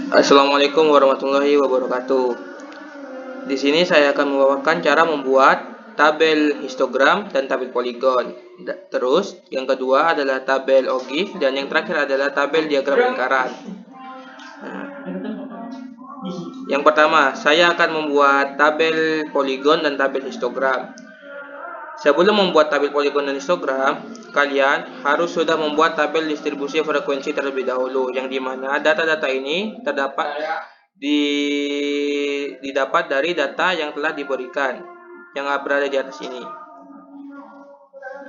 Assalamualaikum warahmatullahi wabarakatuh. Di sini saya akan membawakan cara membuat tabel histogram dan tabel poligon. Terus yang kedua adalah tabel OGIF dan yang terakhir adalah tabel diagram lingkaran. Nah, yang pertama, saya akan membuat tabel poligon dan tabel histogram. Sebelum membuat tabel poligon dan histogram, kalian harus sudah membuat tabel distribusi frekuensi terlebih dahulu, yang dimana data-data ini didapat dari data yang telah diberikan, yang berada di atas ini.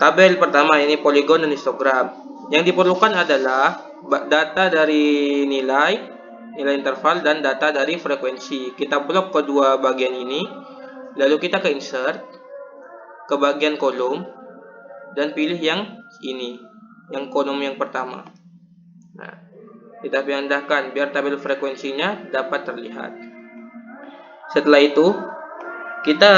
Tabel pertama ini poligon dan histogram. Yang diperlukan adalah data dari nilai interval dan data dari frekuensi. Kita blok kedua bagian ini, lalu kita ke insert, ke bagian kolom, dan pilih yang ini, yang kolom yang pertama. Nah, kita pindahkan biar tabel frekuensinya dapat terlihat. Setelah itu, kita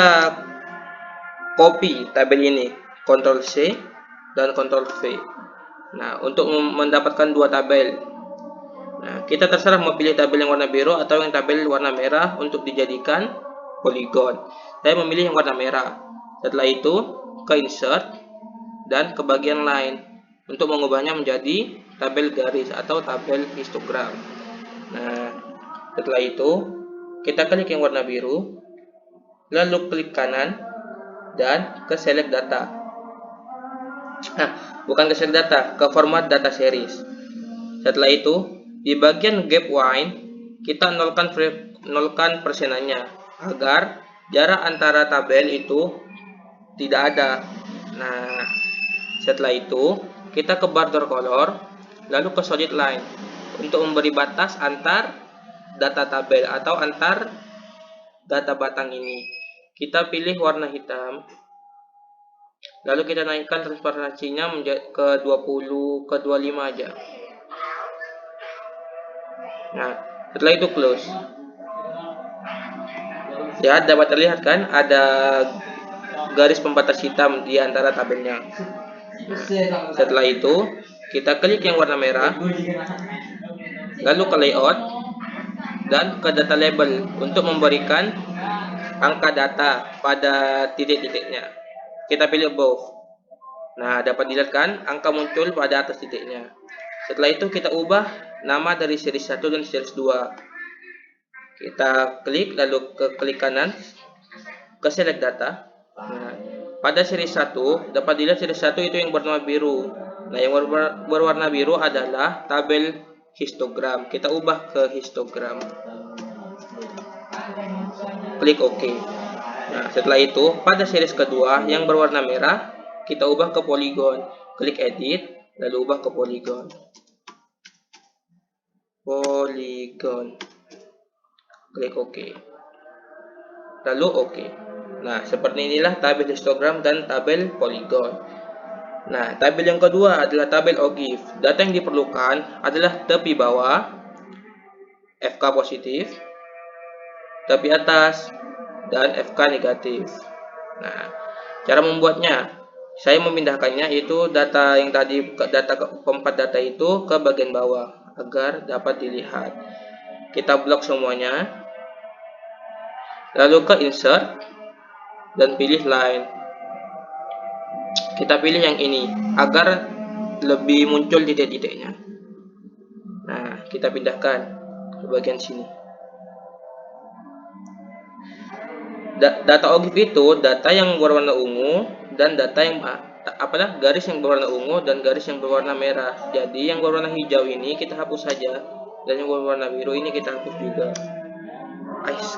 copy tabel ini, Ctrl C dan Ctrl V. Nah, untuk mendapatkan dua tabel, nah, kita terserah mau pilih tabel yang warna biru atau yang tabel warna merah untuk dijadikan poligon. Saya memilih yang warna merah. Setelah itu, ke insert dan ke bagian line untuk mengubahnya menjadi tabel garis atau tabel histogram. Nah, setelah itu kita klik yang warna biru, lalu klik kanan dan ke select data. Bukan ke select data, ke format data series. Setelah itu di bagian gap wine kita nolkan persenannya agar jarak antara tabel itu tidak ada. Nah, setelah itu kita ke border color, lalu ke solid line untuk memberi batas antar data tabel atau antar data batang ini. Kita pilih warna hitam, lalu kita naikkan transparansinya ke 20 ke 25 aja. Nah, setelah itu close. Ya, dapat terlihat kan ada garis pembatas hitam di antara tabelnya. Nah, setelah itu kita klik yang warna merah, lalu ke layout dan ke data label untuk memberikan angka data pada titik-titiknya. Kita pilih above. Nah, dapat dilihat kan angka muncul pada atas titiknya. Setelah itu kita ubah nama dari series 1 dan series 2. Kita klik lalu ke klik kanan, ke select data. Nah, pada series 1 dapat dilihat series 1 itu yang berwarna biru. Nah, yang berwarna biru adalah tabel histogram. Kita ubah ke histogram. Klik OK. Nah, setelah itu pada series kedua yang berwarna merah kita ubah ke poligon. Klik edit lalu ubah ke poligon. Klik OK. Lalu OK. Nah, seperti inilah tabel histogram dan tabel poligon. Nah, tabel yang kedua adalah tabel OGIF. Data yang diperlukan adalah tepi bawah, FK positif, tepi atas, dan FK negatif. Nah, cara membuatnya, saya memindahkannya itu data yang tadi, keempat data itu ke bagian bawah agar dapat dilihat. Kita blok semuanya, lalu ke insert dan pilih line. Kita pilih yang ini agar lebih muncul titik-titiknya. Nah, kita pindahkan ke bagian sini. Data OGIF itu data yang berwarna ungu dan data yang garis yang berwarna ungu dan garis yang berwarna merah. Jadi yang berwarna hijau ini kita hapus saja dan yang berwarna biru ini kita hapus juga.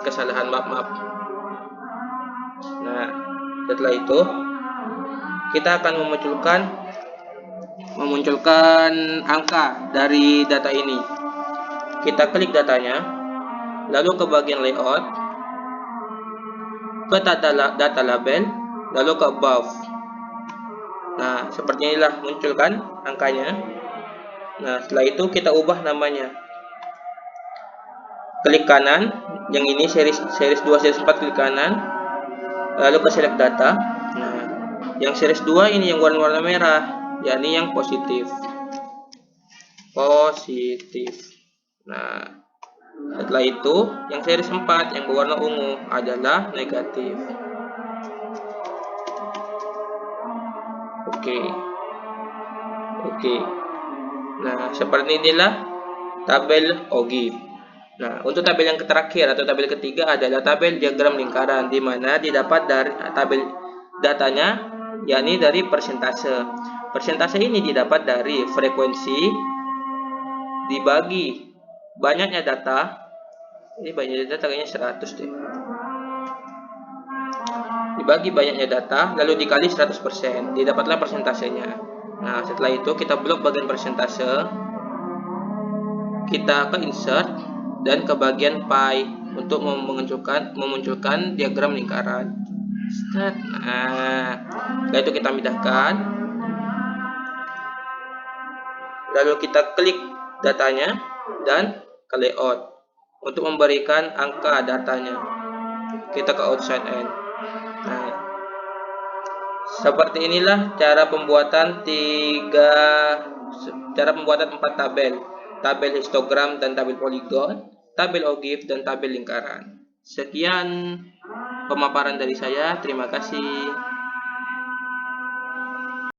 Kesalahan, maaf. Nah, setelah itu kita akan memunculkan angka dari data ini. Kita klik datanya, lalu ke bagian layout, ke data label, lalu ke above. Nah, seperti inilah muncul kan angkanya. Nah, setelah itu kita ubah namanya. Klik kanan, yang ini series 2, series 4 klik kanan, lalu ke select data. Nah, yang series 2 ini yang warna merah, yakni yang positif. positif. Nah, setelah itu yang series 4 yang berwarna ungu adalah negatif. Oke. Nah, seperti inilah tabel OGIF. Nah, untuk tabel yang terakhir atau tabel ketiga adalah tabel diagram lingkaran, di mana didapat dari tabel datanya, yakni dari persentase. Persentase ini didapat dari frekuensi dibagi banyaknya data. Ini banyaknya data kayaknya 100 deh. Dibagi banyaknya data, lalu dikali 100%, didapatlah persentasenya. Nah, setelah itu kita blok bagian persentase, kita ke insert dan ke bagian pie untuk memunculkan diagram lingkaran. Nah, setelah itu kita pindahkan, lalu kita klik datanya dan ke layout untuk memberikan angka datanya. Kita ke outside end. Nah, seperti inilah cara pembuatan 4 tabel. Tabel histogram dan tabel poligon, tabel OGIF dan tabel lingkaran. Sekian pemaparan dari saya. Terima kasih.